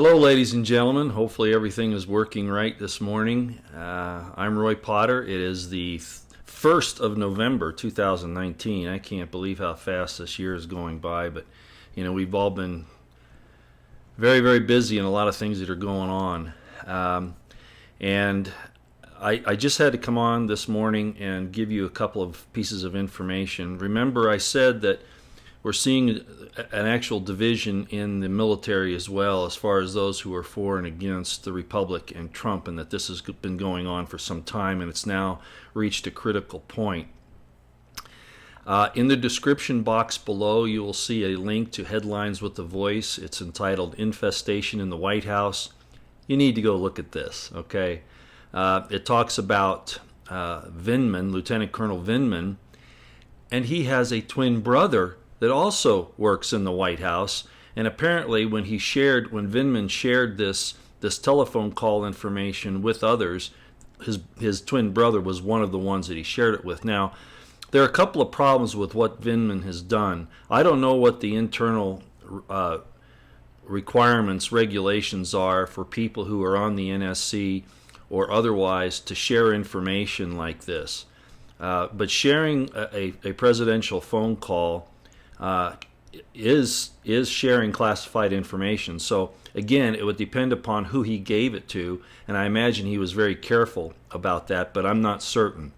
Hello, ladies and gentlemen. Hopefully everything is working right this morning. I'm Roy Potter. It is the 1st of November, 2019. I can't believe how fast this year is going by, but we've all been very, very busy in a lot of things that are going on. And I just had to come on this morning and give you a couple of pieces of information. Remember, I said that we're seeing an actual division in the military as well, as far as those who are for and against the Republic and Trump, and that this has been going on for some time, and it's now reached a critical point. In the description box below, you will see a link to Headlines with the Voice. It's entitled Infestation in the White House. You need to go look at this, okay? It talks about Vindman, Lieutenant Colonel Vindman, and he has a twin brother that also works in the White House. And apparently when Vindman shared this telephone call information with others, his twin brother was one of the ones that he shared it with. Now, there are a couple of problems with what Vindman has done. I don't know what the internal requirements, regulations are for people who are on the NSC or otherwise to share information like this. But sharing a presidential phone call is sharing classified information. So again, it would depend upon who he gave it to, and I imagine he was very careful about that, but I'm not certain.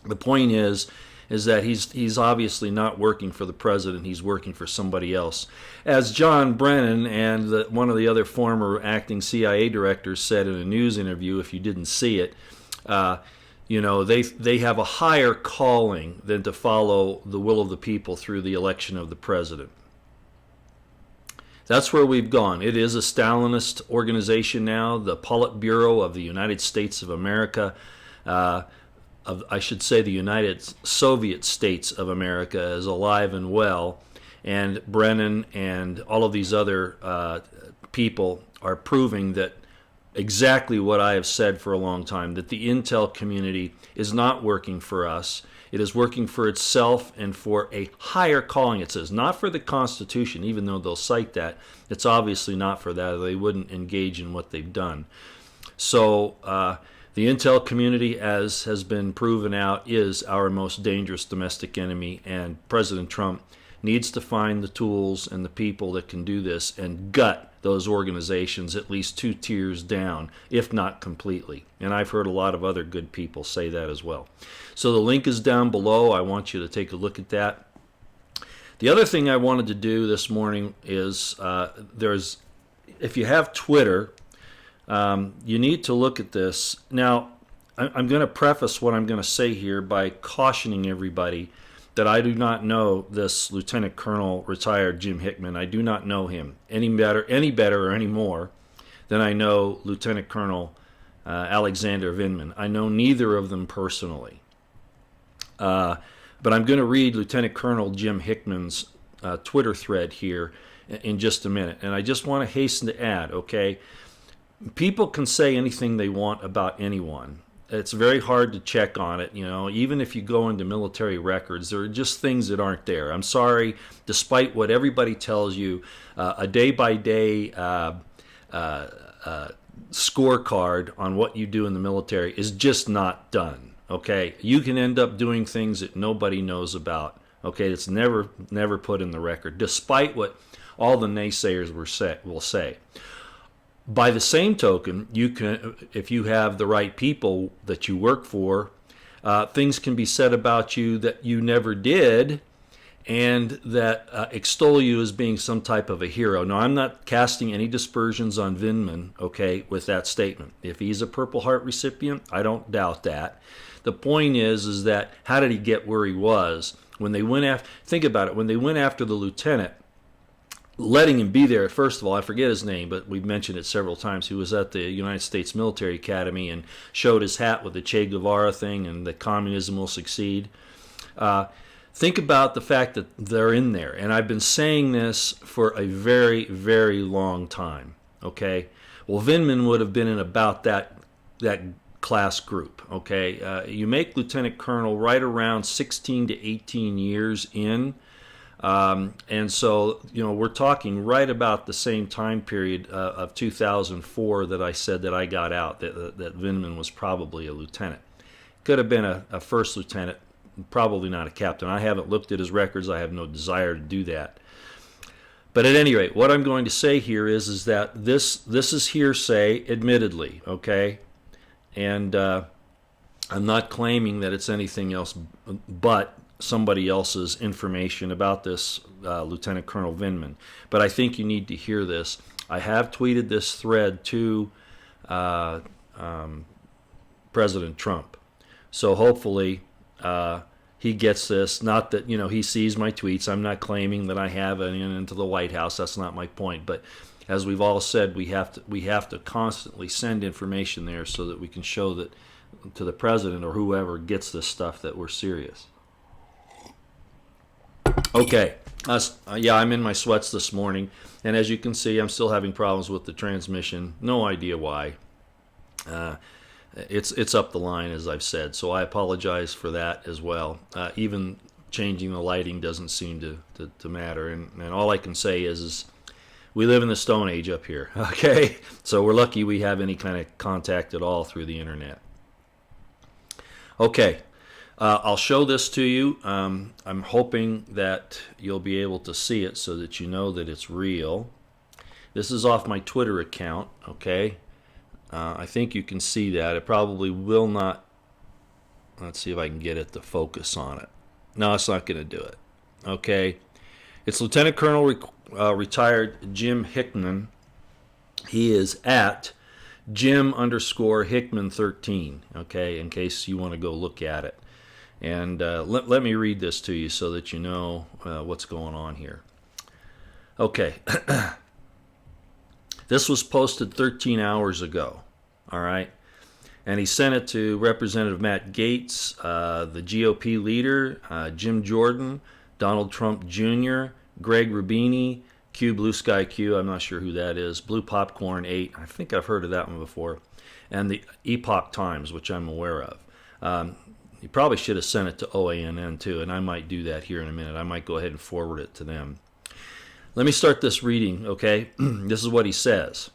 The point is that he's obviously not working for the president. He's working for somebody else. As John Brennan and one of the other former acting CIA directors said in a news interview, if you didn't see it, they have a higher calling than to follow the will of the people through the election of the president. That's where we've gone. It is a Stalinist organization now. The Politburo of the United States of America, I should say the United Soviet States of America, is alive and well. And Brennan and all of these other people are proving that exactly what I have said for a long time, that the intel community is not working for us. It is working for itself and for a higher calling. It says not for the Constitution, even though they'll cite that. It's obviously not for that, or they wouldn't engage in what they've done. So the intel community, as has been proven out, is our most dangerous domestic enemy, and President Trump needs to find the tools and the people that can do this and gut those organizations at least 2 tiers down, if not completely. And I've heard a lot of other good people say that as well. So the link is down below. I want you to take a look at that. The other thing I wanted to do this morning is if you have Twitter, you need to look at this. Now, I'm going to preface what I'm going to say here by cautioning everybody that I do not know this Lieutenant Colonel retired Jim Hickman. I do not know him any better or any more than I know Lieutenant Colonel Alexander Vindman. I know neither of them personally. But I'm going to read Lieutenant Colonel Jim Hickman's Twitter thread here in just a minute. And I just want to hasten to add, okay, people can say anything they want about anyone. It's very hard to check on it, even if you go into military records, there are just things that aren't there. I'm sorry, despite what everybody tells you, a day-by-day scorecard on what you do in the military is just not done, okay? You can end up doing things that nobody knows about, okay? It's never put in the record, despite what all the naysayers will say. By the same token, you can, if you have the right people that you work for, things can be said about you that you never did, and that extol you as being some type of a hero. Now, I'm not casting any dispersions on Vindman, okay, with that statement. If he's a Purple Heart recipient, I don't doubt that. The point is that how did he get where he was? When they went after, think about it, when they went after the lieutenant, letting him be there, first of all, I forget his name, but we've mentioned it several times. He was at the United States Military Academy and showed his hat with the Che Guevara thing and that communism will succeed. Think about the fact that they're in there. And I've been saying this for a very, very long time, okay? Well, Vindman would have been in about that class group, okay? You make lieutenant colonel right around 16 to 18 years in. And so, we're talking right about the same time period of 2004 that I said that I got out, that Vindman was probably a lieutenant. Could have been a first lieutenant, probably not a captain. I haven't looked at his records. I have no desire to do that. But at any rate, what I'm going to say here is that this is hearsay, admittedly, okay? And I'm not claiming that it's anything else but somebody else's information about this Lieutenant Colonel Vindman. But I think you need to hear this. I have tweeted this thread to President Trump. So hopefully he gets this. Not that he sees my tweets. I'm not claiming that I have an in into the White House. That's not my point. But as we've all said, we have to constantly send information there so that we can show that to the president or whoever gets this stuff that we're serious. Okay. Yeah, I'm in my sweats this morning, and as you can see, I'm still having problems with the transmission. No idea why. It's up the line, as I've said, so I apologize for that as well. Even changing the lighting doesn't seem to matter, and all I can say is we live in the Stone Age up here, okay? So we're lucky we have any kind of contact at all through the internet. Okay, I'll show this to you. I'm hoping that you'll be able to see it so that you know that it's real. This is off my Twitter account, okay? I think you can see that. It probably will not. Let's see if I can get it to focus on it. No, it's not going to do it. Okay. It's Lieutenant Colonel retired Jim Hickman. He is at Jim_Hickman13, okay, in case you want to go look at it. And let me read this to you so that you know what's going on here. Okay. This was posted 13 hours ago, all right? And he sent it to Representative Matt Gaetz, the GOP leader, Jim Jordan, Donald Trump Jr., Greg Rubini, Q, Blue Sky Q, I'm not sure who that is, Blue Popcorn 8, I think I've heard of that one before, and the Epoch Times, which I'm aware of. You probably should have sent it to OANN too, and I might do that here in a minute. I might go ahead and forward it to them. Let me start this reading, okay? This is what he says.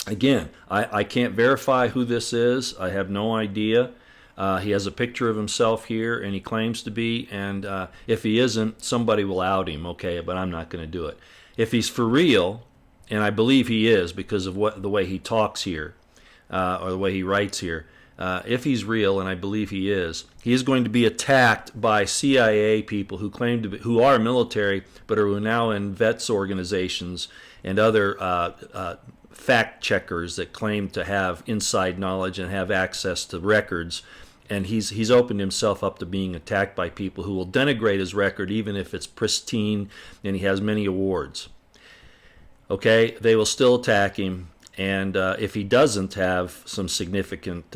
Again, I can't verify who this is. I have no idea. He has a picture of himself here, and he claims to be, and if he isn't, somebody will out him, okay? But I'm not going to do it. If he's for real, and I believe he is because of the way he talks here, or the way he writes here, if he's real, and I believe he is going to be attacked by CIA people who claim to be, who are military, but are now in vets organizations and other fact checkers that claim to have inside knowledge and have access to records. And he's opened himself up to being attacked by people who will denigrate his record, even if it's pristine and he has many awards. Okay, they will still attack him. And if he doesn't have some significant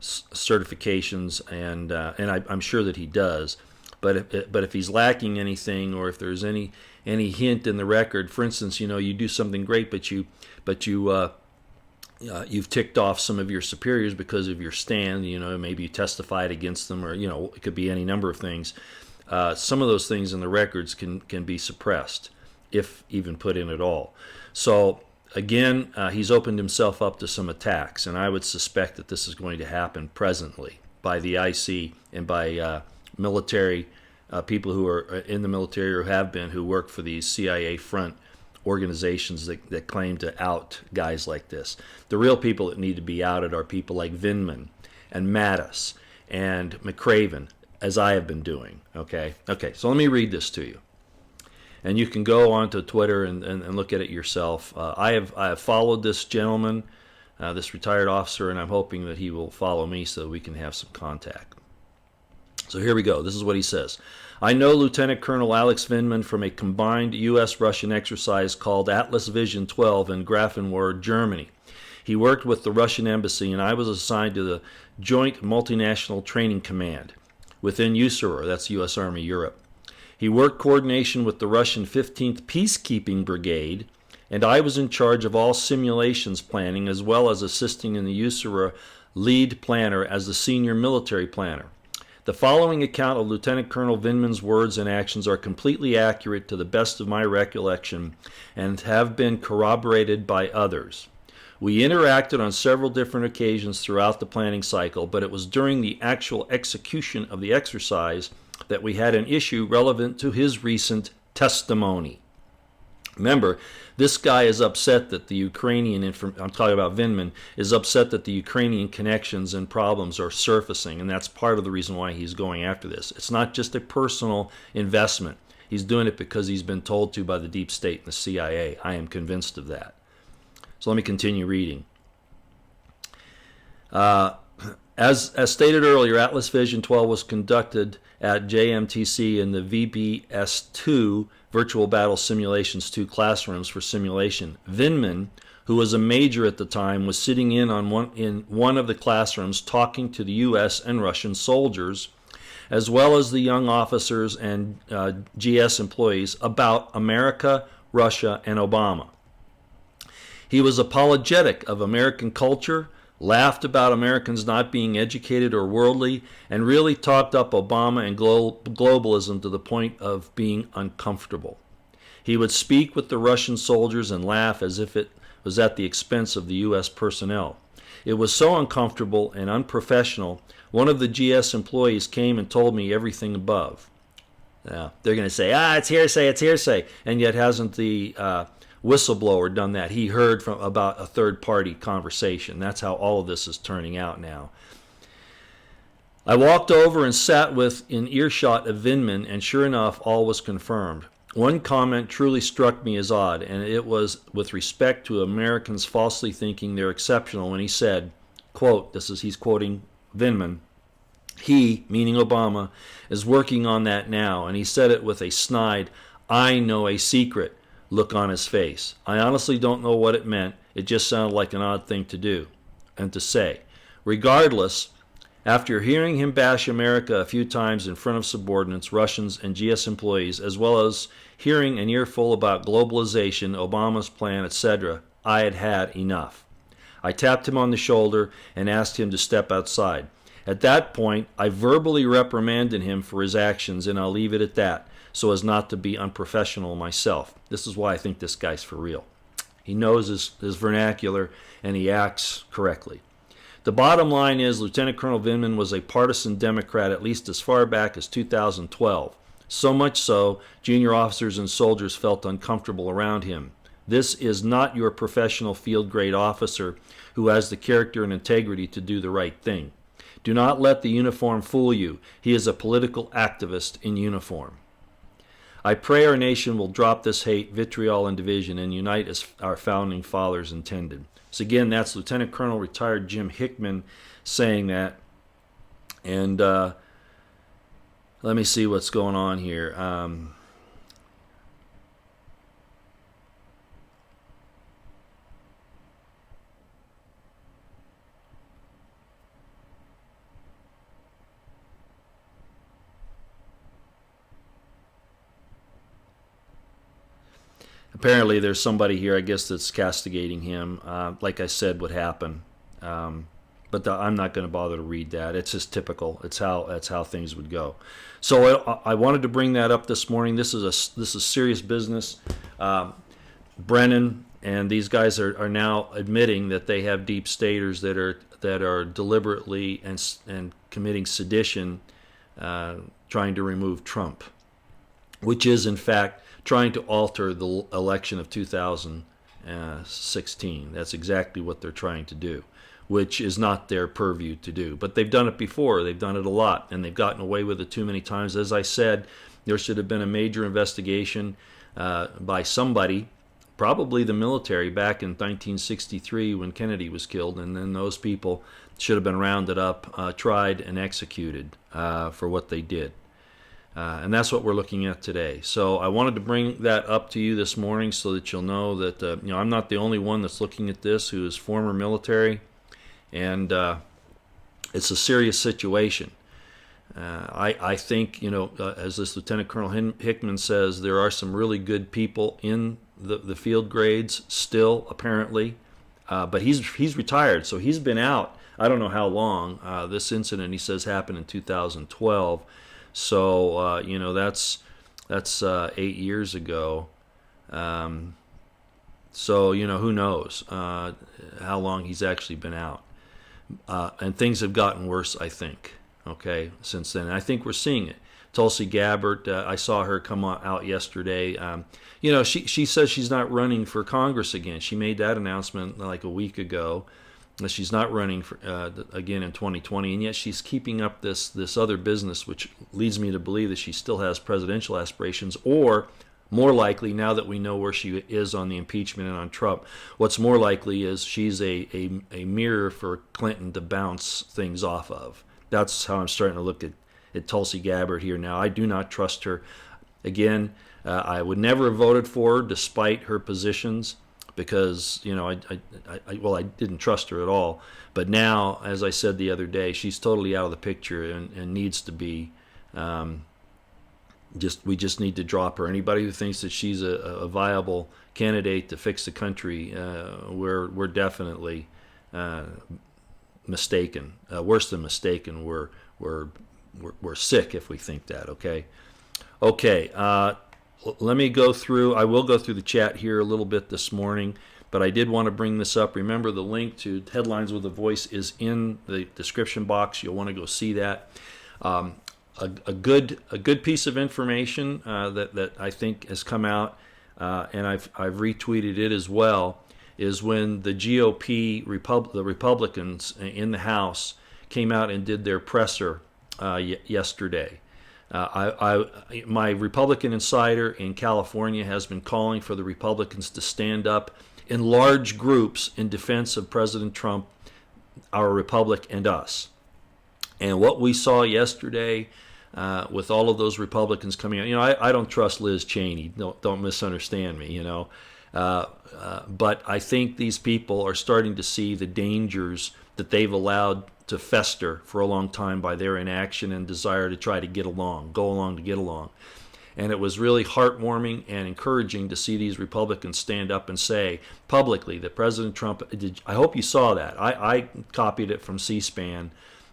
certifications, and I'm sure that he does, but if he's lacking anything, or if there's any hint in the record, for instance, you do something great, but you've ticked off some of your superiors because of your stand, maybe you testified against them, or it could be any number of things. Some of those things in the records can be suppressed, if even put in at all. So again, he's opened himself up to some attacks, and I would suspect that this is going to happen presently by the IC and by military people who are in the military or have been, who work for these CIA front organizations that claim to out guys like this. The real people that need to be outed are people like Vindman and Mattis and McCraven, as I have been doing. Okay, so let me read this to you. And you can go onto Twitter and look at it yourself. I have followed this gentleman, this retired officer, and I'm hoping that he will follow me so that we can have some contact. So here we go. This is what he says. I know Lieutenant Colonel Alex Vindman from a combined U.S.-Russian exercise called Atlas Vision 12 in Grafenwold, Germany. He worked with the Russian embassy, and I was assigned to the Joint Multinational Training Command within USAREUR, that's U.S. Army Europe. He worked coordination with the Russian 15th Peacekeeping Brigade, and I was in charge of all simulations planning, as well as assisting in the USAREUR lead planner as the senior military planner. The following account of Lieutenant Colonel Vindman's words and actions are completely accurate to the best of my recollection and have been corroborated by others. We interacted on several different occasions throughout the planning cycle, but it was during the actual execution of the exercise that we had an issue relevant to his recent testimony. Remember, this guy is upset that the Ukrainian, I'm talking about Vindman, is upset that the Ukrainian connections and problems are surfacing, and that's part of the reason why he's going after this. It's not just a personal investment. He's doing it because he's been told to by the deep state and the CIA. I am convinced of that. So let me continue reading. As stated earlier, Atlas Vision 12 was conducted at JMTC in the VBS2 Virtual Battle Simulations 2 classrooms for simulation. Vindman, who was a major at the time, was sitting in one of the classrooms talking to the U.S. and Russian soldiers, as well as the young officers and GS employees, about America, Russia, and Obama. He was apologetic of American culture, laughed about Americans not being educated or worldly, and really talked up Obama and globalism to the point of being uncomfortable. He would speak with the Russian soldiers and laugh as if it was at the expense of the U.S. personnel. It was so uncomfortable and unprofessional, one of the GS employees came and told me everything above. Now, they're going to say, it's hearsay, and yet hasn't the whistleblower done that? He heard from about a third-party conversation. That's how all of this is turning out now. I walked over and sat within earshot of Vindman, and sure enough, all was confirmed. One comment truly struck me as odd, and it was with respect to Americans falsely thinking they're exceptional when he said, quote, he's quoting Vindman, he, meaning Obama, is working on that now, and he said it with a snide, I know a secret look on his face. I honestly don't know what it meant. It just sounded like an odd thing to do and to say. Regardless, after hearing him bash America a few times in front of subordinates, Russians, and GS employees, as well as hearing an earful about globalization, Obama's plan, etc., I had had enough. I tapped him on the shoulder and asked him to step outside. At that point, I verbally reprimanded him for his actions, and I'll leave it at that, so as not to be unprofessional myself. This is why I think this guy's for real. He knows his vernacular, and he acts correctly. The bottom line is Lieutenant Colonel Vindman was a partisan Democrat at least as far back as 2012. So much so, junior officers and soldiers felt uncomfortable around him. This is not your professional field-grade officer who has the character and integrity to do the right thing. Do not let the uniform fool you. He is a political activist in uniform. I pray our nation will drop this hate, vitriol, and division and unite as our founding fathers intended. So again, that's Lieutenant Colonel retired Jim Hickman saying that. And let me see what's going on here. Apparently there's somebody here, I guess, that's castigating him. Like I said, what happened. But I'm not going to bother to read that. It's just typical. That's how things would go. So I wanted to bring that up this morning. This is serious business. Brennan and these guys are now admitting that they have deep staters that are deliberately and committing sedition, trying to remove Trump, which is in fact trying to alter the election of 2016. That's exactly what they're trying to do, which is not their purview to do. But they've done it before. They've done it a lot, and they've gotten away with it too many times. As I said, there should have been a major investigation by somebody, probably the military, back in 1963 when Kennedy was killed, and then those people should have been rounded up, tried, and executed for what they did. And that's what we're looking at today. So I wanted to bring that up to you this morning so that you'll know that I'm not the only one that's looking at this who is former military, and it's a serious situation. I think, as this Lieutenant Colonel Hickman says, there are some really good people in the field grades still, apparently, but he's retired, so he's been out I don't know how long. This incident, he says, happened in 2012. So that's 8 years ago. So who knows how long he's actually been out. And things have gotten worse, I think, okay, since then. And I think we're seeing it. Tulsi Gabbard, I saw her come out yesterday. She says she's not running for Congress again. She made that announcement like a week ago, that she's not running for, again in 2020, and yet she's keeping up this other business, which leads me to believe that she still has presidential aspirations, or more likely, now that we know where she is on the impeachment and on Trump, what's more likely is she's a mirror for Clinton to bounce things off of. That's how I'm starting to look at Tulsi Gabbard here now. I do not trust her. Again, I would never have voted for her despite her positions, because I didn't trust her at all. But now, as I said the other day, she's totally out of the picture and needs to be. We just need to drop her. Anybody who thinks that she's a viable candidate to fix the country, we're definitely mistaken. Worse than mistaken, we're sick if we think that. Okay. Let me go through. I will go through the chat here a little bit this morning, but I did want to bring this up. Remember, the link to Headlines with a Voice is in the description box. You'll want to go see that. A good piece of information that I think has come out, and I've retweeted it as well, is when the GOP the Republicans in the House came out and did their presser yesterday. My Republican insider in California has been calling for the Republicans to stand up in large groups in defense of President Trump, our republic, and us. And what we saw yesterday, with all of those Republicans coming out, I don't trust Liz Cheney. Don't misunderstand me, but I think these people are starting to see the dangers that they've allowed to fester for a long time by their inaction and desire to try to go along to get along. And it was really heartwarming and encouraging to see these Republicans stand up and say publicly that President Trump, I hope you saw that. I copied it from C-SPAN,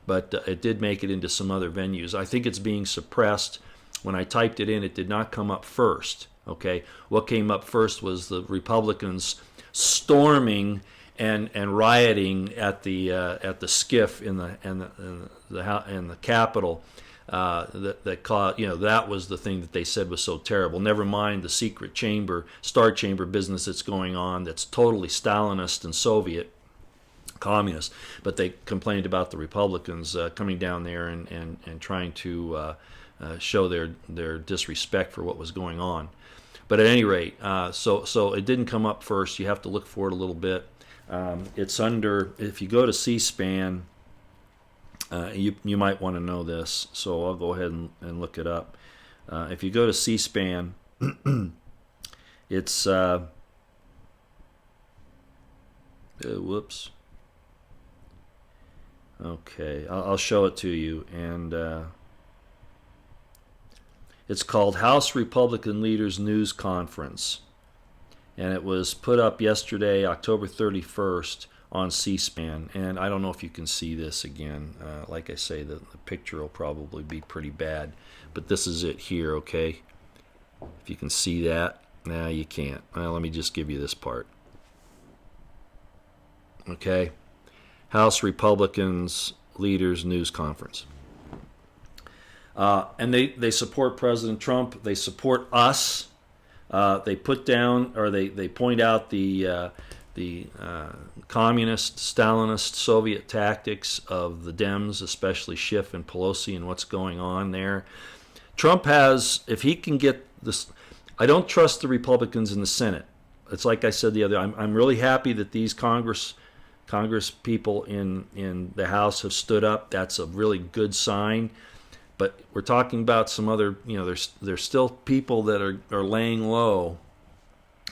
but it did make it into some other venues. I think it's being suppressed. When I typed it in, it did not come up first. Okay, what came up first was the Republicans storming and rioting at the SCIF in the Capitol. That caused, that was the thing that they said was so terrible. Never mind the secret chamber, star chamber business that's going on, that's totally Stalinist and Soviet, communist. But they complained about the Republicans coming down there and trying to show their disrespect for what was going on. But at any rate, so it didn't come up first. You have to look for it a little bit. It's under, if you go to C-SPAN, you might want to know this, so I'll go ahead and look it up. If you go to C-SPAN, it's whoops. Okay, I'll show it to you, and it's called House Republican Leaders News Conference, and it was put up yesterday, October 31st, on C-SPAN. And I don't know if you can see this again. Like I say, the picture will probably be pretty bad, but this is it here, okay? If you can see that. No, you can't. Well, let me just give you this part. Okay? House Republicans Leaders News Conference. And they support President Trump. They support us. They put down, or they point out the communist, Stalinist, Soviet tactics of the Dems, especially Schiff and Pelosi, and what's going on there. Trump has, if he can get this, I don't trust the Republicans in the Senate. It's like I said the other, I'm really happy that these Congress people in the House have stood up. That's a really good sign. But we're talking about some other, there's still people that are laying low.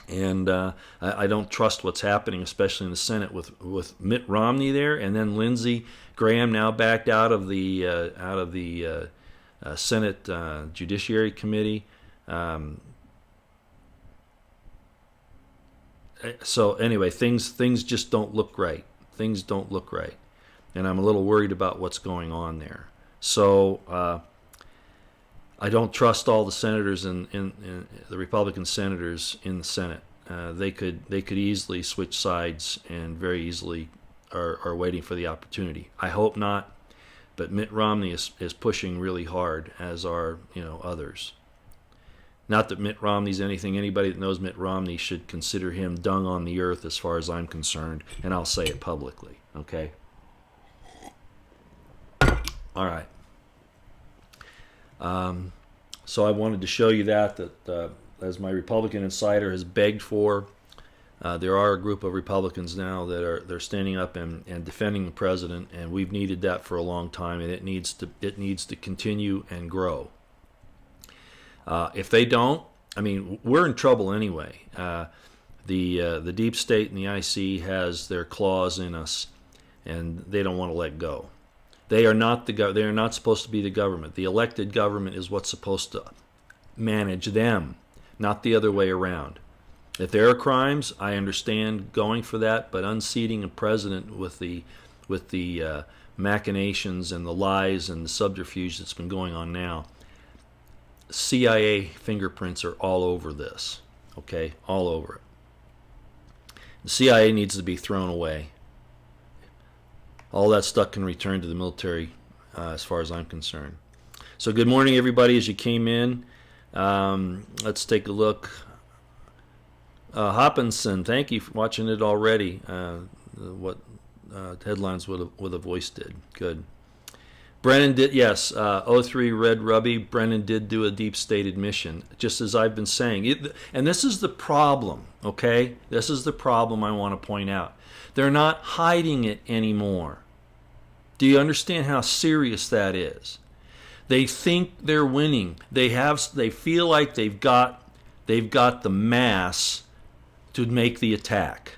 And I don't trust what's happening, especially in the Senate with Mitt Romney there, and then Lindsey Graham now backed out of the Senate Judiciary Committee. So anyway, things just don't look right. Things don't look right. and I'm a little worried about what's going on there. So I don't trust all the senators in the Republican senators in the Senate. They could easily switch sides and very easily are waiting for the opportunity. I hope not, but Mitt Romney is pushing really hard, as are others. Not that Mitt Romney's anything. Anybody that knows Mitt Romney should consider him dung on the earth as far as I'm concerned, and I'll say it publicly. Okay? All right. So I wanted to show you that as my Republican insider has begged for, there are a group of Republicans now that they're standing up and defending the president, and we've needed that for a long time, and it needs to continue and grow. If they don't, I mean, we're in trouble anyway. The deep state and the IC has their claws in us, and they don't want to let go. They are not they are not supposed to be the government. The elected government is what's supposed to manage them, not the other way around. If there are crimes, I understand going for that, but unseating a president with the machinations and the lies and the subterfuge that's been going on now, CIA fingerprints are all over this, okay? All over it. The CIA needs to be thrown away. All that stuff can return to the military as far as I'm concerned. So good morning, everybody, as you came in. Let's take a look. Hopkinson, thank you for watching it already. What headlines with a voice did. Good. Brennan did, yes, 03 Red Rubby, Brennan did do a deep state admission, just as I've been saying. And this is the problem, okay? This is the problem I want to point out. They're not hiding it anymore. Do you understand how serious that is? They think they're winning. They feel like they've got the mass to make the attack.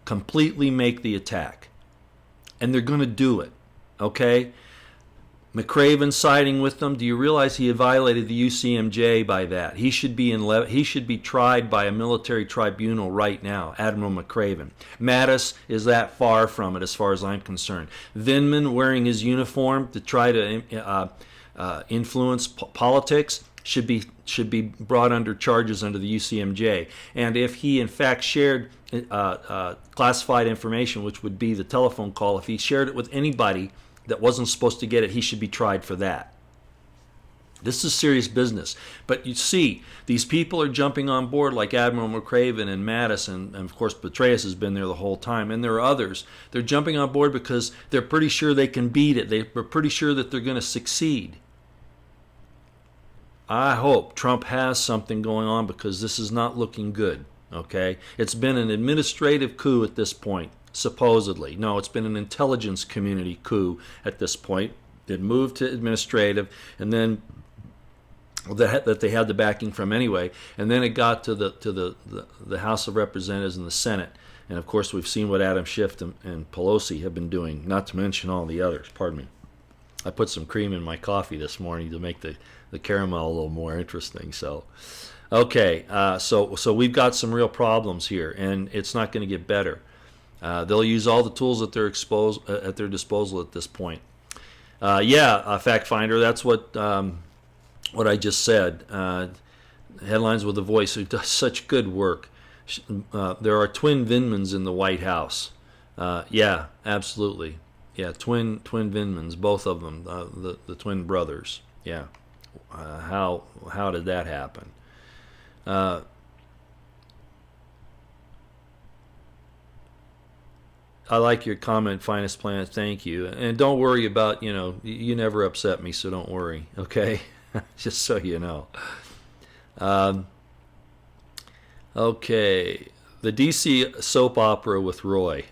Completely make the attack. And they're going to do it. Okay? McCraven siding with them. Do you realize he had violated the UCMJ by that? He should be tried by a military tribunal right now, Admiral McCraven. Mattis is that far from it as far as I'm concerned. Vindman wearing his uniform to try to influence politics should be brought under charges under the UCMJ. And if he in fact shared classified information, which would be the telephone call, if he shared it with anybody that wasn't supposed to get it, he should be tried for that. This is serious business. But you see, these people are jumping on board like Admiral McCraven and Mattis, and of course Petraeus has been there the whole time, and there are others. They're jumping on board because they're pretty sure they can beat it. They're pretty sure that they're going to succeed. I hope Trump has something going on, because this is not looking good, okay? It's been an administrative coup at this point. Supposedly. No, it's been an intelligence community coup at this point. It moved to administrative, and then that they had the backing from anyway, and then it got to the House of Representatives and the Senate. And of course, we've seen what Adam Schiff and Pelosi have been doing, not to mention all the others. Pardon me. I put some cream in my coffee this morning to make the caramel a little more interesting. So, okay, so we've got some real problems here, and it's not going to get better. They'll use all the tools at their disposal at this point. Fact Finder. That's what I just said. Headlines with a Voice, who does such good work. There are twin Vindmans in the White House. Yeah, absolutely. Yeah, twin Vindmans, both of them, the twin brothers. Yeah. How did that happen? I like your comment, Finest Planet. Thank you. And don't worry about, you never upset me, so don't worry, okay? Just so you know. Okay. The DC soap opera with Roy.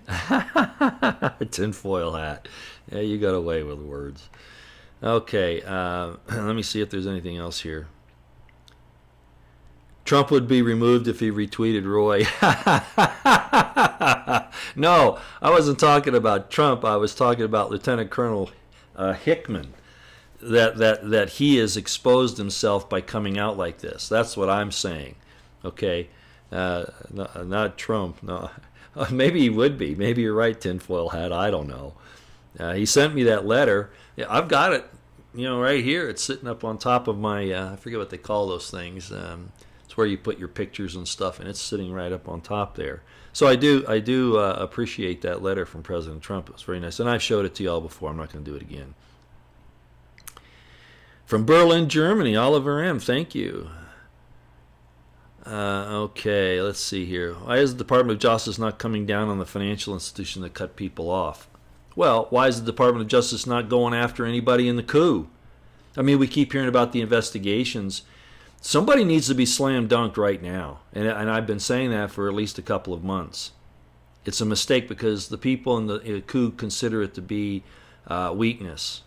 Tinfoil hat. Yeah, you got away with words. Okay. Let me see if there's anything else here. Trump would be removed if he retweeted Roy. No, I wasn't talking about Trump. I was talking about Lieutenant Colonel Hickman. That he has exposed himself by coming out like this. That's what I'm saying. Okay, not Trump. No, maybe he would be. Maybe you're right, tinfoil hat. I don't know. He sent me that letter. Yeah, I've got it, right here. It's sitting up on top of my, I forget what they call those things. It's where you put your pictures and stuff, and it's sitting right up on top there. So I do appreciate that letter from President Trump. It was very nice, and I've showed it to y'all before. I'm not going to do it again. From Berlin, Germany, Oliver M. Thank you. Okay, let's see here. Why is the Department of Justice not coming down on the financial institution that cut people off? Well, why is the Department of Justice not going after anybody in the coup? I mean, we keep hearing about the investigations. Somebody needs to be slam dunked right now. And I've been saying that for at least a couple of months. It's a mistake because the people in the coup consider it to be weakness.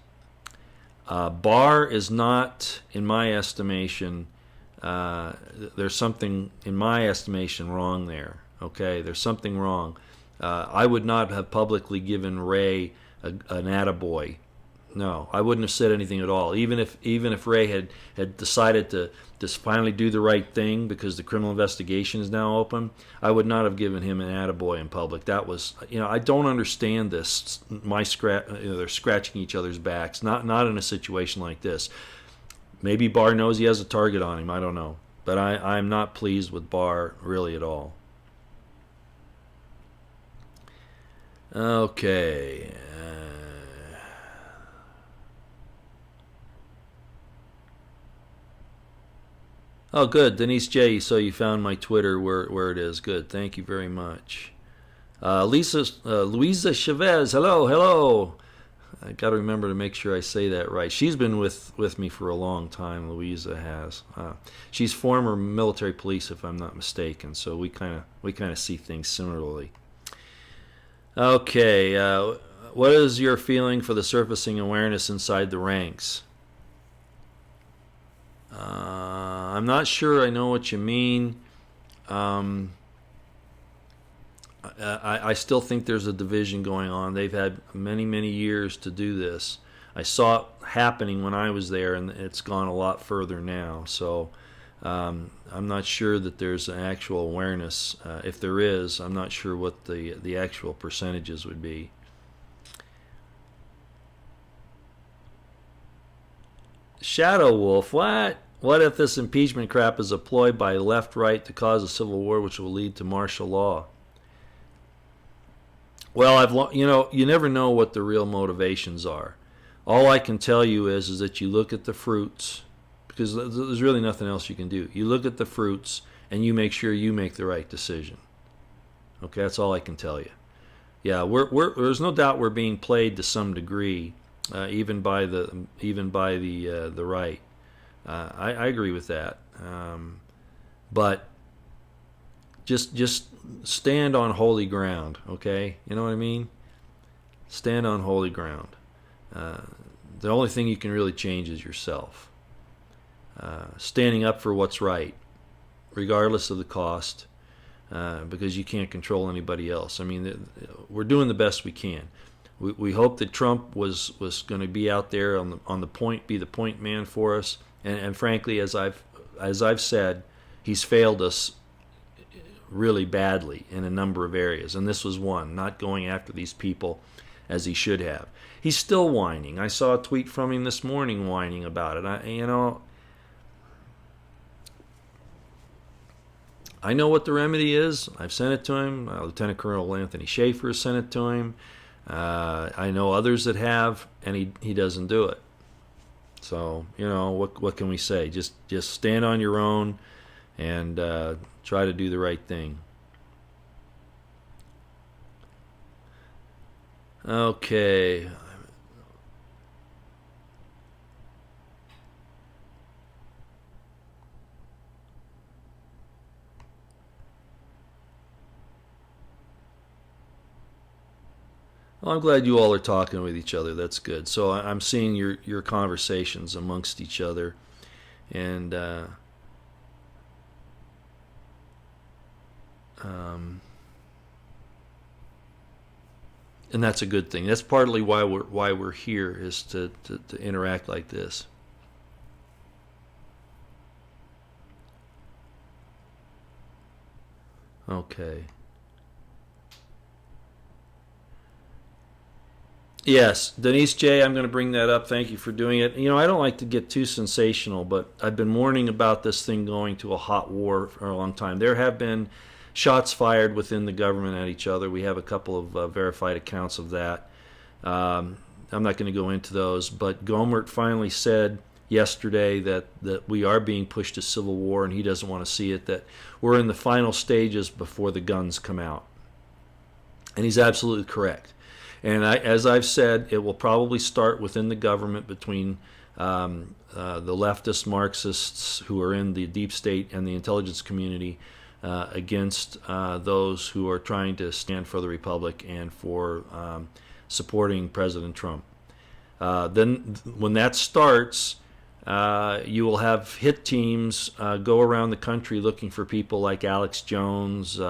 Barr is not, in my estimation, there's something, in my estimation, wrong there. Okay, there's something wrong. I would not have publicly given Ray an attaboy. No, I wouldn't have said anything at all. Even if Ray had decided to just finally do the right thing because the criminal investigation is now open, I would not have given him an attaboy in public. That was, I don't understand this. They're scratching each other's backs. Not in a situation like this. Maybe Barr knows he has a target on him. I don't know. But I'm not pleased with Barr really at all. Okay. Oh, good. Denise J., so you found my Twitter where it is. Good. Thank you very much. Louisa Chavez, hello. I got to remember to make sure I say that right. She's been with me for a long time. Louisa has. She's former military police, if I'm not mistaken. So we kind of see things similarly. Okay, what is your feeling for the surfacing awareness inside the ranks? I'm not sure I know what you mean. I still think there's a division going on. They've had many years to do this. I saw it happening when I was there, and it's gone a lot further now. So I'm not sure that there's an actual awareness. If there is, I'm not sure what the actual percentages would be. Shadow Wolf, what? What if this impeachment crap is a ploy by left-right to cause a civil war which will lead to martial law? Well, you never know what the real motivations are. All I can tell you is that you look at the fruits, because there's really nothing else you can do. You look at the fruits and you make sure you make the right decision. Okay, that's all I can tell you. Yeah, there's no doubt we're being played to some degree, even by the right. I agree with that, but just stand on holy ground, okay? You know what I mean? Stand on holy ground. The only thing you can really change is yourself. Standing up for what's right, regardless of the cost, because you can't control anybody else. I mean, we're doing the best we can. We hope that Trump was going to be out there on the point, be the point man for us. And frankly, as I've said, he's failed us really badly in a number of areas, and this was one. Not going after these people as he should have. He's still whining. I saw a tweet from him this morning whining about it. I know what the remedy is. I've sent it to him. Lieutenant Colonel Anthony Schaefer has sent it to him. I know others that have, and he doesn't do it. So, what can we say? Just stand on your own and try to do the right thing. Okay. Well, I'm glad you all are talking with each other. That's good. So I'm seeing your conversations amongst each other, and and that's a good thing. That's partly why we're here, is to interact like this. Okay. Yes, Denise J., I'm going to bring that up. Thank you for doing it. You know, I don't like to get too sensational, but I've been warning about this thing going to a hot war for a long time. There have been shots fired within the government at each other. We have a couple of verified accounts of that. I'm not going to go into those, but Gohmert finally said yesterday that we are being pushed to civil war, and he doesn't want to see it, that we're in the final stages before the guns come out. And he's absolutely correct. And as I've said, it will probably start within the government between the leftist Marxists who are in the deep state and the intelligence community against those who are trying to stand for the republic and for supporting President Trump. Then when that starts, you will have hit teams go around the country looking for people like Alex Jones,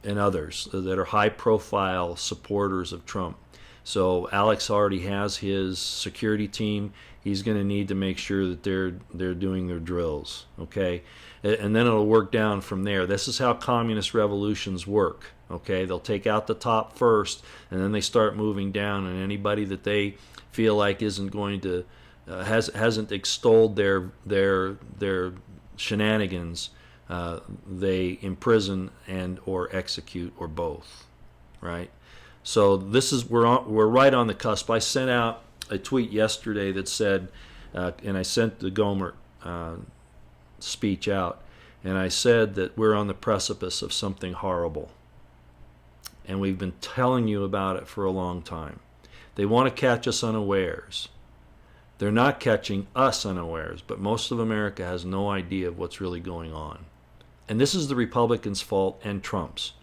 and others that are high-profile supporters of Trump. So Alex already has his security team. He's going to need to make sure that they're doing their drills, okay? And then it'll work down from there. This is how communist revolutions work, okay? They'll take out the top first, and then they start moving down. And anybody that they feel like isn't going to hasn't extolled their shenanigans, they imprison and or execute or both, right? So this is we're right on the cusp. I sent out a tweet yesterday that said, and I sent the Gohmert speech out, and I said that we're on the precipice of something horrible, and we've been telling you about it for a long time. They want to catch us unawares. They're not catching us unawares, but most of America has no idea of what's really going on. And this is the Republicans' fault and Trump's.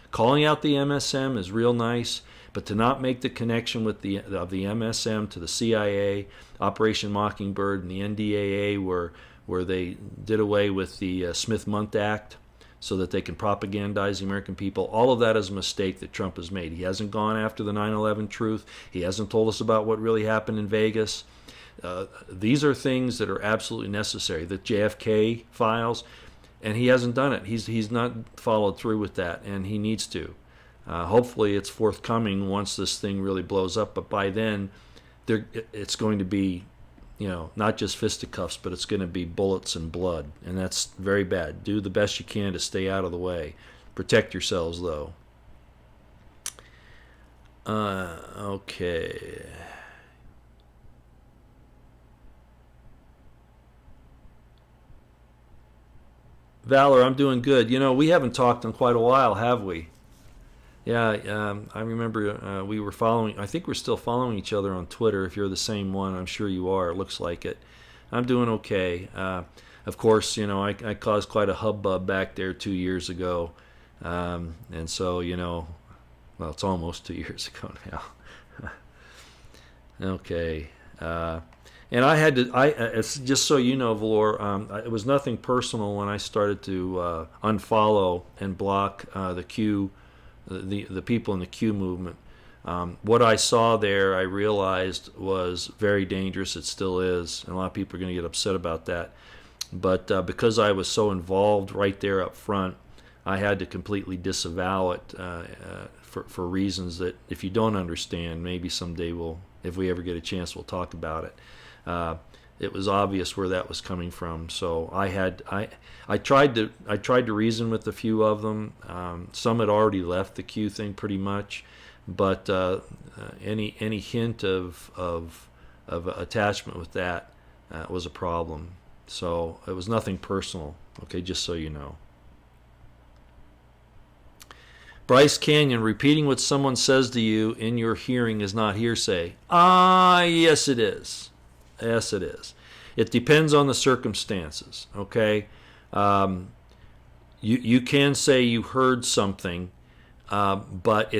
Calling out the MSM is real nice, but to not make the connection with the MSM to the CIA, Operation Mockingbird, and the NDAA, where they did away with the Smith-Mundt Act so that they can propagandize the American people, all of that is a mistake that Trump has made. He hasn't gone after the 9/11 truth. He hasn't told us about what really happened in Vegas. These are things that are absolutely necessary. The JFK files. And he hasn't done it. He's not followed through with that, and he needs to. Hopefully it's forthcoming once this thing really blows up, but by then it's going to be, not just fisticuffs, but it's going to be bullets and blood, and that's very bad. Do the best you can to stay out of the way. Protect yourselves, though. Okay. Valor, I'm doing good. We haven't talked in quite a while, have we? Yeah, I remember we were following, I think we're still following each other on Twitter. If you're the same one, I'm sure you are. It looks like it. I'm doing okay. Of course, I caused quite a hubbub back there 2 years ago. And so, well, it's almost 2 years ago now. Okay. And I had to, it's just so you know, Valor, it was nothing personal when I started to unfollow and block the Q, the people in the Q movement. What I saw there, I realized was very dangerous. It still is, and a lot of people are going to get upset about that. But because I was so involved right there up front, I had to completely disavow it for reasons that if you don't understand, maybe someday if we ever get a chance, we'll talk about it. It was obvious where that was coming from. So I tried to reason with a few of them. Some had already left the Q thing pretty much, but any hint of attachment with that was a problem. So it was nothing personal. Okay, just so you know. Bryce Canyon, repeating what someone says to you in your hearing is not hearsay. Yes it is. Yes, it is. It depends on the circumstances, okay? You can say you heard something, but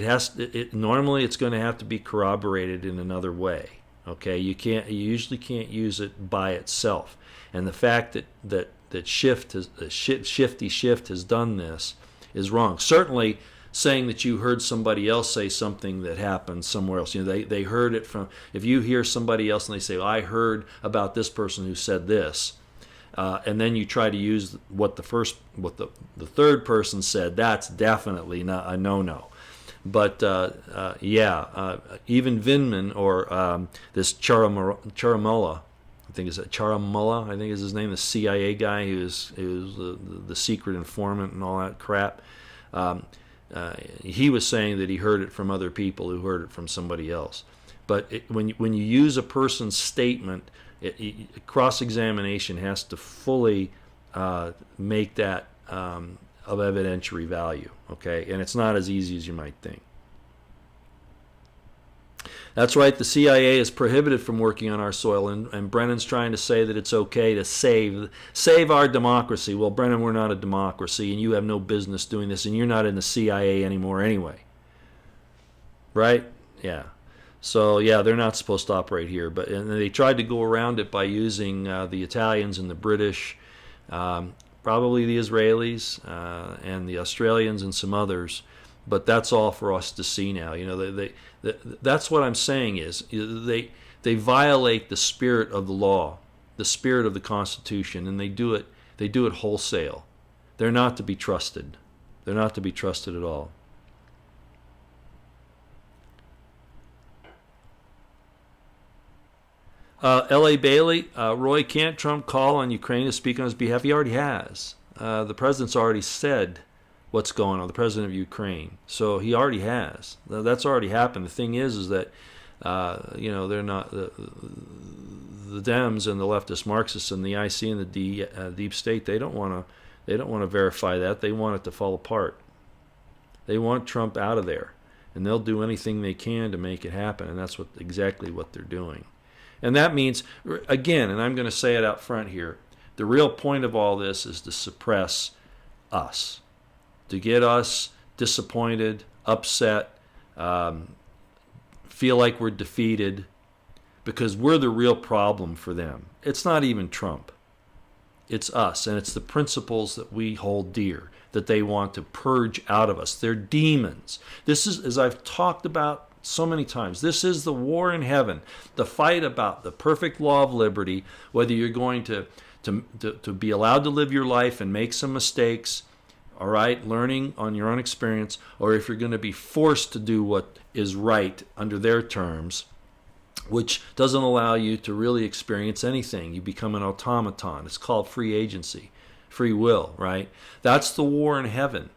normally it's going to have to be corroborated in another way, okay? You usually can't use it by itself. And the fact that Shifty Shift has done this is wrong. Certainly, saying that you heard somebody else say something that happened somewhere else. They heard it from, if you hear somebody else and they say, I heard about this person who said this, and then you try to use what the third person said, that's definitely not a no-no. But even Vindman or this Charamola, I think is Charamola, I think is his name, the CIA guy who's the secret informant and all that crap. He was saying that he heard it from other people who heard it from somebody else. But when you use a person's statement, cross-examination has to fully make that of evidentiary value. Okay, and it's not as easy as you might think. That's right, the CIA is prohibited from working on our soil, and Brennan's trying to say that it's okay to save our democracy. Well, Brennan, we're not a democracy, and you have no business doing this, and you're not in the CIA anymore anyway. Right? Yeah. So, yeah, they're not supposed to operate here. And they tried to go around it by using the Italians and the British, probably the Israelis, and the Australians and some others. But that's all for us to see now. You know, that's what I'm saying is they violate the spirit of the law, the spirit of the Constitution, and they do it wholesale. They're not to be trusted. They're not to be trusted at all. L.A. Bailey, Roy, can't Trump call on Ukraine to speak on his behalf? He already has. The president's already said what's going on, the president of Ukraine. So he already has. That's already happened. The thing is that, they're not, the Dems and the leftist Marxists and the IC and the deep state, they don't want to verify that. They want it to fall apart. They want Trump out of there. And they'll do anything they can to make it happen. And that's exactly what they're doing. And that means, again, and I'm going to say it out front here, the real point of all this is to suppress us, to get us disappointed, upset, feel like we're defeated, because we're the real problem for them. It's not even Trump. It's us, and it's the principles that we hold dear, that they want to purge out of us. They're demons. This is, as I've talked about so many times, this is the war in heaven, the fight about the perfect law of liberty, whether you're going to be allowed to live your life and make some mistakes, all right, learning on your own experience, or if you're going to be forced to do what is right under their terms, which doesn't allow you to really experience anything. You become an automaton. It's called free agency, free will, right? That's the war in heaven.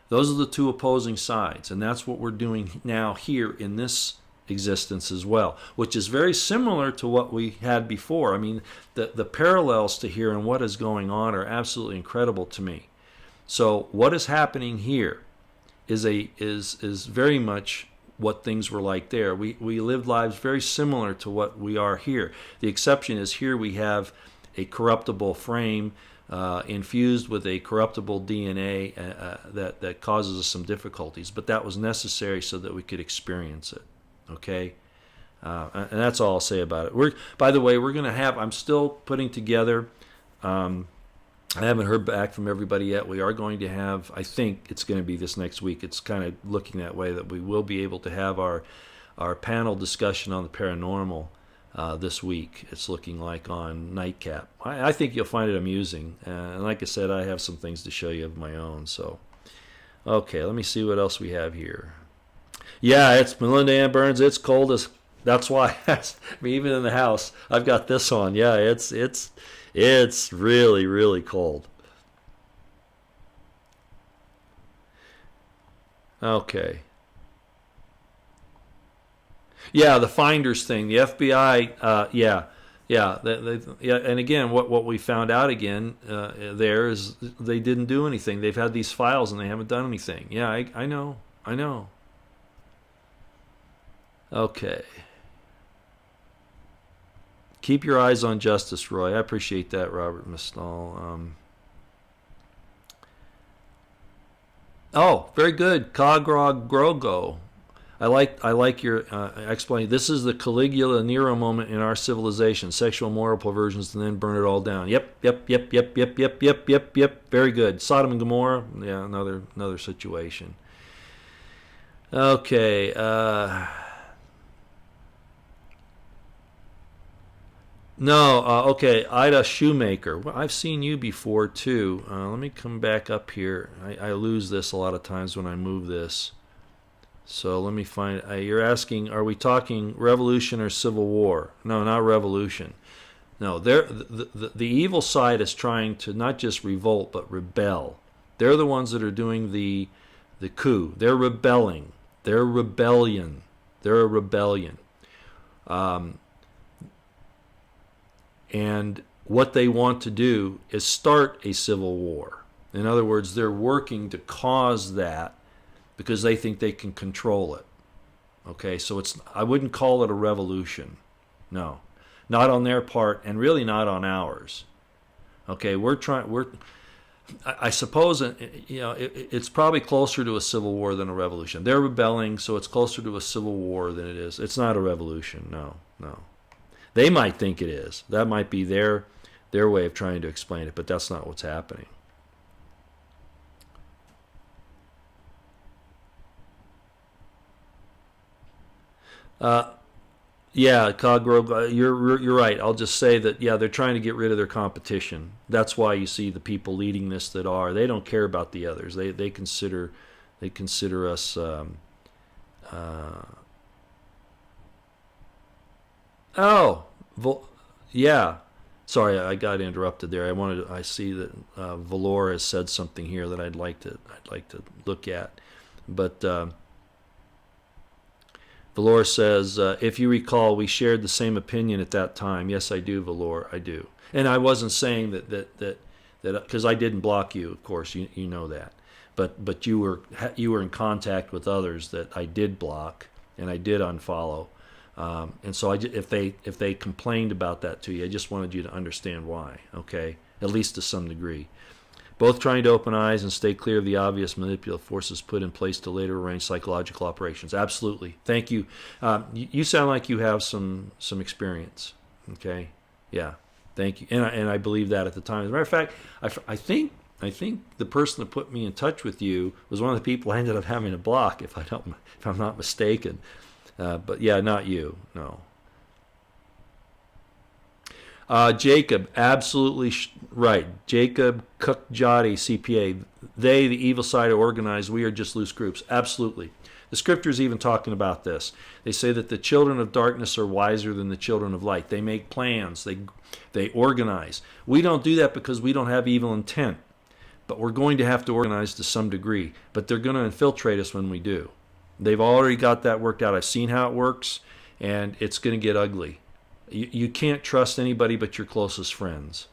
Those are the two opposing sides, and that's what we're doing now here in this existence as well, which is very similar to what we had before. I mean, the parallels to here and what is going on are absolutely incredible to me. So what is happening here is very much what things were like there. We lived lives very similar to what we are here. The exception is here we have a corruptible frame infused with a corruptible DNA that causes us some difficulties, but that was necessary so that we could experience it. Okay, and that's all I'll say about it. By the way, we're going to have. I'm still putting together. I haven't heard back from everybody yet. We are going to have. I think it's going to be this next week. It's kind of looking that way that we will be able to have our panel discussion on the paranormal this week. It's looking like on Nightcap. I think you'll find it amusing. And like I said, I have some things to show you of my own. So, okay, let me see what else we have here. Yeah, it's Melinda Ann Burns. It's cold as. That's why. I mean, even in the house, I've got this on. Yeah, it's really, really cold. Okay. Yeah, the finders thing, the FBI. Yeah. And again, what we found out again there is they didn't do anything. They've had these files and they haven't done anything. Yeah, I know. Okay. Keep your eyes on justice, Roy. I appreciate that, Robert Mistall. Very good. Kagrog Grogo. I like your explanation. This is the Caligula Nero moment in our civilization. Sexual moral perversions and then burn it all down. Yep. Very good. Sodom and Gomorrah. Yeah, another situation. Okay. Okay. Ida Shoemaker. Well, I've seen you before too. Let me come back up here. I lose this a lot of times when I move this. So let me find. You're asking, are we talking revolution or civil war? No, not revolution. No, the evil side is trying to not just revolt but rebel. They're the ones that are doing the coup. They're rebelling. They're rebellion. They're a rebellion. And what they want to do is start a civil war. In other words, they're working to cause that because they think they can control it. Okay, so I wouldn't call it a revolution. No, not on their part, and really not on ours. Okay, I suppose it's probably closer to a civil war than a revolution. They're rebelling, so it's closer to a civil war than it is. It's not a revolution. No, no. They might think it is. That might be their way of trying to explain it, but that's not what's happening. Yeah, Coggrove, you're right. I'll just say that they're trying to get rid of their competition. That's why you see the people leading this that are. They don't care about the others. They consider us. Oh, yeah. Sorry, I got interrupted there. I see that Valor has said something here that I'd like to look at, but. Valor says, if you recall, we shared the same opinion at that time. Yes, I do, Valor, I do. And I wasn't saying that because I didn't block you, of course, you know that. But you were in contact with others that I did block and I did unfollow. And so if they complained about that to you, I just wanted you to understand why, okay? At least to some degree. Both trying to open eyes and stay clear of the obvious manipulative forces put in place to later arrange psychological operations. Absolutely. Thank you. You sound like you have some experience. Okay. Yeah. Thank you. And I believe that at the time. As a matter of fact, I think the person that put me in touch with you was one of the people I ended up having to block, if I'm not mistaken. But yeah, not you. No. Jacob, absolutely right. Jacob Kukjati, CPA. They, the evil side, are organized. We are just loose groups. Absolutely. The scriptures even talking about this. They say that the children of darkness are wiser than the children of light. They make plans. They organize. We don't do that because we don't have evil intent. But we're going to have to organize to some degree. But they're going to infiltrate us when we do. They've already got that worked out. I've seen how it works, and it's going to get ugly. You can't trust anybody but your closest friends,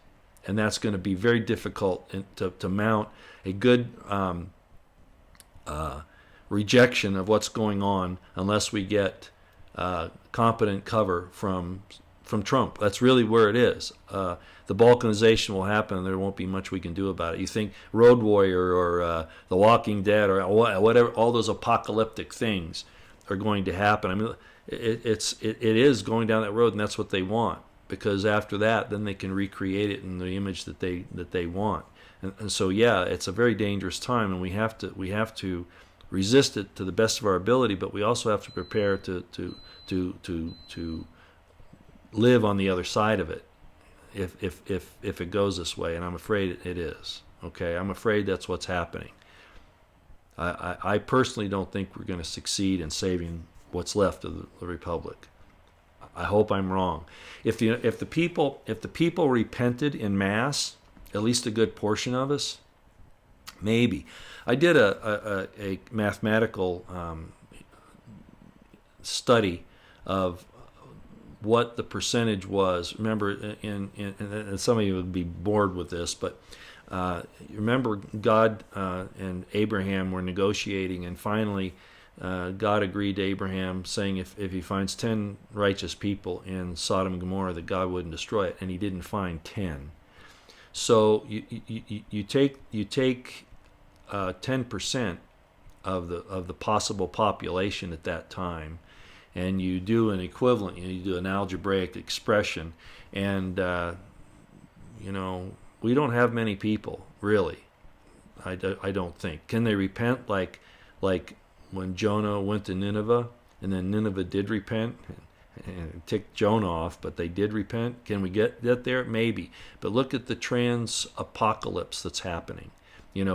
and that's going to be very difficult to mount a good rejection of what's going on unless we get competent cover from Trump. That's really where it is. The balkanization will happen, and there won't be much we can do about it. You think Road Warrior or The Walking Dead or whatever, all those apocalyptic things are going to happen. I mean, it is going down that road, and that's what they want, because after that, then they can recreate it in the image that they want. And so yeah, it's a very dangerous time, and we have to resist it to the best of our ability, but we also have to prepare to live on the other side of it if it goes this way, and I'm afraid it is. Okay, I'm afraid that's what's happening. I personally don't think we're going to succeed in saving what's left of the republic. I hope I'm wrong. If the people repented in mass, at least a good portion of us, maybe. I did a mathematical study of what the percentage was. Remember, and some of you would be bored with this, but remember God and Abraham were negotiating, and finally God agreed to Abraham, saying if he finds 10 righteous people in Sodom and Gomorrah, that God wouldn't destroy it, and he didn't find 10. So you take 10% of the possible population at that time, and you do an equivalent. You do an algebraic expression, and we don't have many people really. I don't think. Can they repent like when Jonah went to Nineveh, and then Nineveh did repent and ticked Jonah off, but they did repent? Can we get there? Maybe. But look at the trans apocalypse that's happening.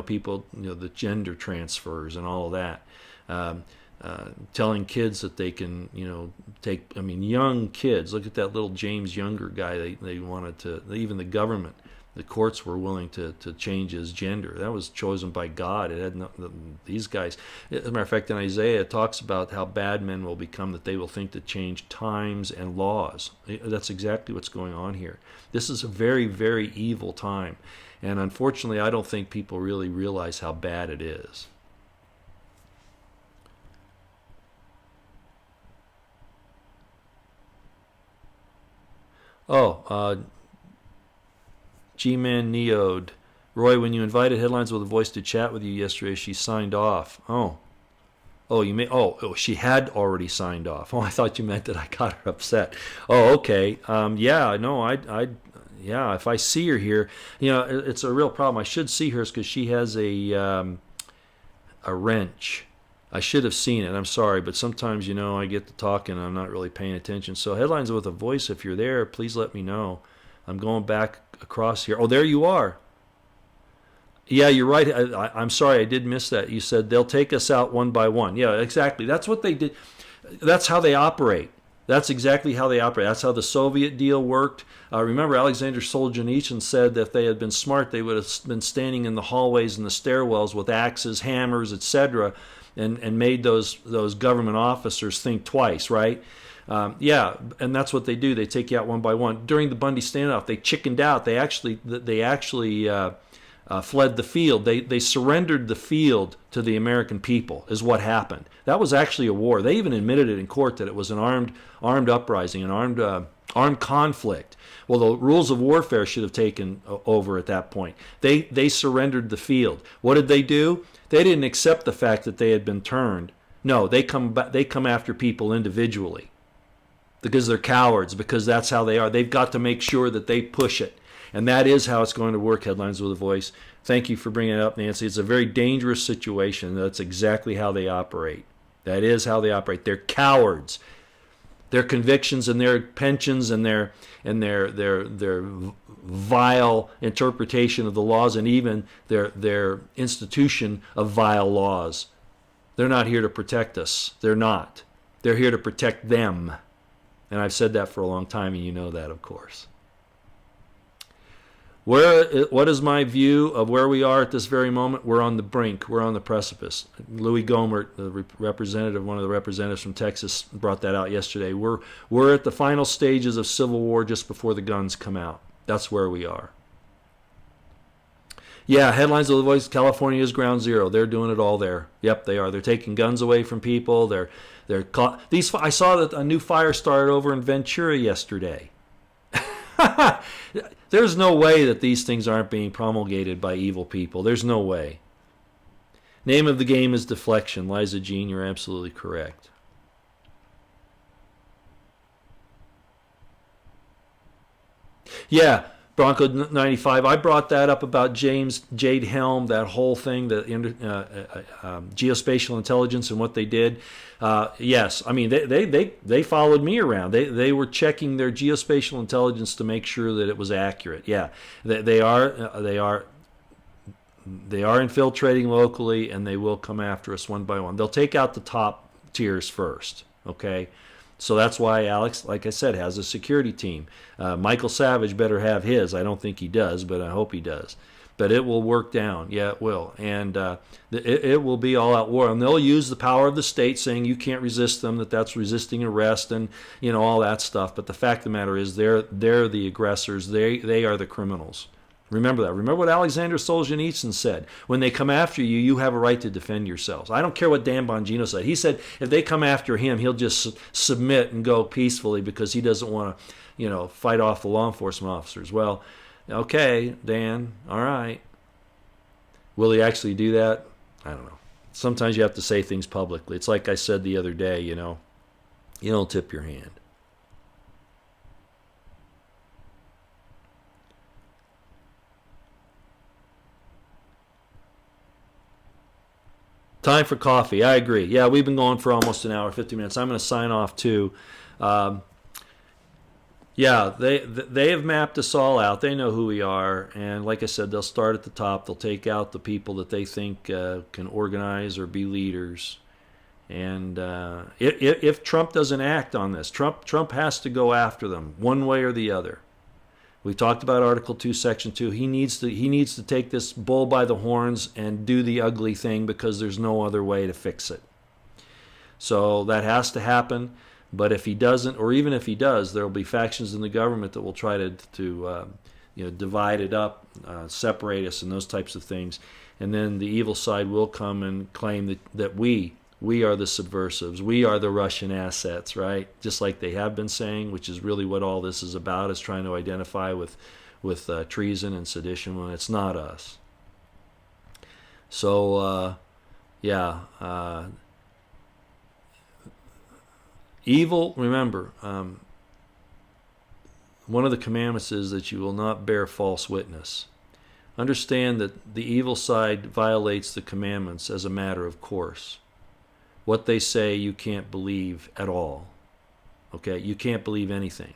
People, the gender transfers and all of that. telling kids that they can, take. I mean, young kids. Look at that little James Younger guy. They wanted to. Even the government, the courts were willing to change his gender. That was chosen by God. It had these guys. As a matter of fact, in Isaiah, it talks about how bad men will become, that they will think to change times and laws. That's exactly what's going on here. This is a very, very evil time, and unfortunately, I don't think people really realize how bad it is. Oh, G-Man Neode. Roy, when you invited Headlines with a Voice to chat with you yesterday, she signed off. Oh, you may. Oh, she had already signed off. Oh, I thought you meant that I got her upset. Oh, okay. Yeah, no, yeah. If I see her here, it's a real problem. I should see her because she has a wrench. I should have seen it. I'm sorry, but sometimes, I get to talking and I'm not really paying attention. So Headlines with a Voice, if you're there, please let me know. I'm going back across here. Oh, there you are. Yeah, you're right. I'm sorry, I did miss that. You said they'll take us out one by one. Yeah, exactly. That's what they did. That's how they operate. That's exactly how they operate. That's how the Soviet deal worked. Remember, Alexander Solzhenitsyn said that if they had been smart, they would have been standing in the hallways and the stairwells with axes, hammers, etc., and made those government officers think twice, right? Yeah, and that's what they do. They take you out one by one. During the Bundy standoff, they chickened out. They actually fled the field. They surrendered the field to the American people, is what happened. That was actually a war. They even admitted it in court that it was an armed uprising, an armed conflict. Well, the rules of warfare should have taken over at that point. They surrendered the field. What did they do? They didn't accept the fact that they had been turned. No, they come after people individually because they're cowards, because that's how they are. They've got to make sure that they push it. And that is how it's going to work, Headlines with a Voice. Thank you for bringing it up, Nancy. It's a very dangerous situation. That's exactly how they operate. That is how they operate. They're cowards. Their convictions and their pensions and their vile interpretation of the laws, and even their institution of vile laws. They're not here to protect us. They're not. They're here to protect them. And I've said that for a long time, and you know that, of course. What is my view of where we are at this very moment? We're on the brink. We're on the precipice. Louis Gohmert, the representative, one of the representatives from Texas, brought that out yesterday. We're at the final stages of civil war just before the guns come out. That's where we are. Yeah, Headlines of the Voice. California is ground zero. They're doing it all there. Yep, they are. They're taking guns away from people. They're caught. I saw that a new fire started over in Ventura yesterday. There's no way that these things aren't being promulgated by evil people. There's no way. Name of the game is deflection. Liza Jean, you're absolutely correct. Yeah, Bronco 95. I brought that up about James Jade Helm, that whole thing, the geospatial intelligence and what they did. Yes, I mean they followed me around. They were checking their geospatial intelligence to make sure that it was accurate. Yeah, they are infiltrating locally, and they will come after us one by one. They'll take out the top tiers first. Okay. So that's why Alex, like I said, has a security team. Michael Savage better have his. I don't think he does, but I hope he does. But it will work down. Yeah, it will. And it will be all-out war. And they'll use the power of the state, saying you can't resist them, that's resisting arrest and all that stuff. But the fact of the matter is they're the aggressors. They are the criminals. Remember that. Remember what Alexander Solzhenitsyn said. When they come after you, you have a right to defend yourselves. I don't care what Dan Bongino said. He said if they come after him, he'll just submit and go peacefully because he doesn't want to, fight off the law enforcement officers. Well, okay, Dan, all right. Will he actually do that? I don't know. Sometimes you have to say things publicly. It's like I said the other day, you don't tip your hand. Time for coffee. I agree. Yeah, we've been going for almost an hour, 50 minutes. I'm going to sign off too. Yeah, they have mapped us all out. They know who we are, and like I said, they'll start at the top. They'll take out the people that they think can organize or be leaders, And if Trump doesn't act on this, Trump has to go after them one way or the other. We talked about Article 2, Section 2. He needs to take this bull by the horns and do the ugly thing, because there's no other way to fix it. So that has to happen. But if he doesn't, or even if he does, there will be factions in the government that will try to divide it up, separate us, and those types of things. And then the evil side will come and claim that we are the subversives. We are the Russian assets, right? Just like they have been saying, which is really what all this is about, is trying to identify with treason and sedition when it's not us. So, evil, remember, one of the commandments is that you will not bear false witness. Understand that the evil side violates the commandments as a matter of course. What they say you can't believe at all. Okay? You can't believe anything.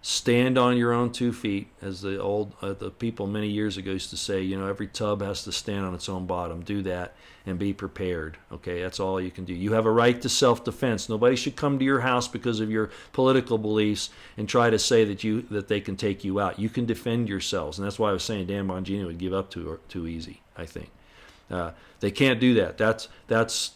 Stand on your own 2 feet, as the people many years ago used to say. Every tub has to stand on its own bottom. Do that and be prepared. Okay, that's all you can do. You have a right to self-defense. Nobody should come to your house because of your political beliefs and try to say that they can take you out. You can defend yourselves, and that's why I was saying Dan Bongino would give up too easy. I think they can't do that. That's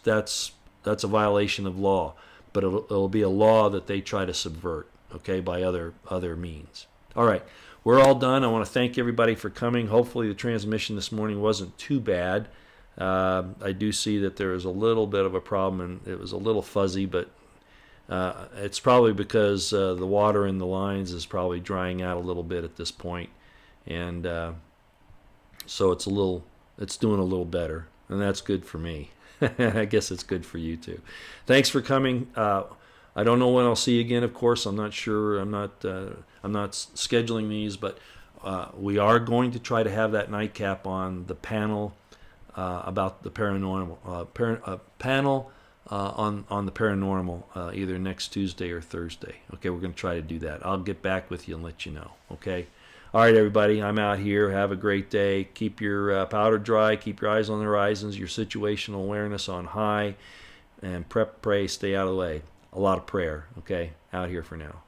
a violation of law. But it'll be a law that they try to subvert. Okay, by other means. All right, we're all done. I want to thank everybody for coming. Hopefully the transmission this morning wasn't too bad. I do see that there is a little bit of a problem, and it was a little fuzzy, but it's probably because the water in the lines is probably drying out a little bit at this point, and so it's doing a little better, and that's good for me. I guess it's good for you too. Thanks for coming. I don't know when I'll see you again. Of course, I'm not sure. I'm not scheduling these, but we are going to try to have that nightcap on the panel about the paranormal. Panel on the paranormal either next Tuesday or Thursday. Okay, we're going to try to do that. I'll get back with you and let you know. Okay. All right, everybody. I'm out here. Have a great day. Keep your powder dry. Keep your eyes on the horizons. Your situational awareness on high, and pray, stay out of the way. A lot of prayer, okay? Out here for now.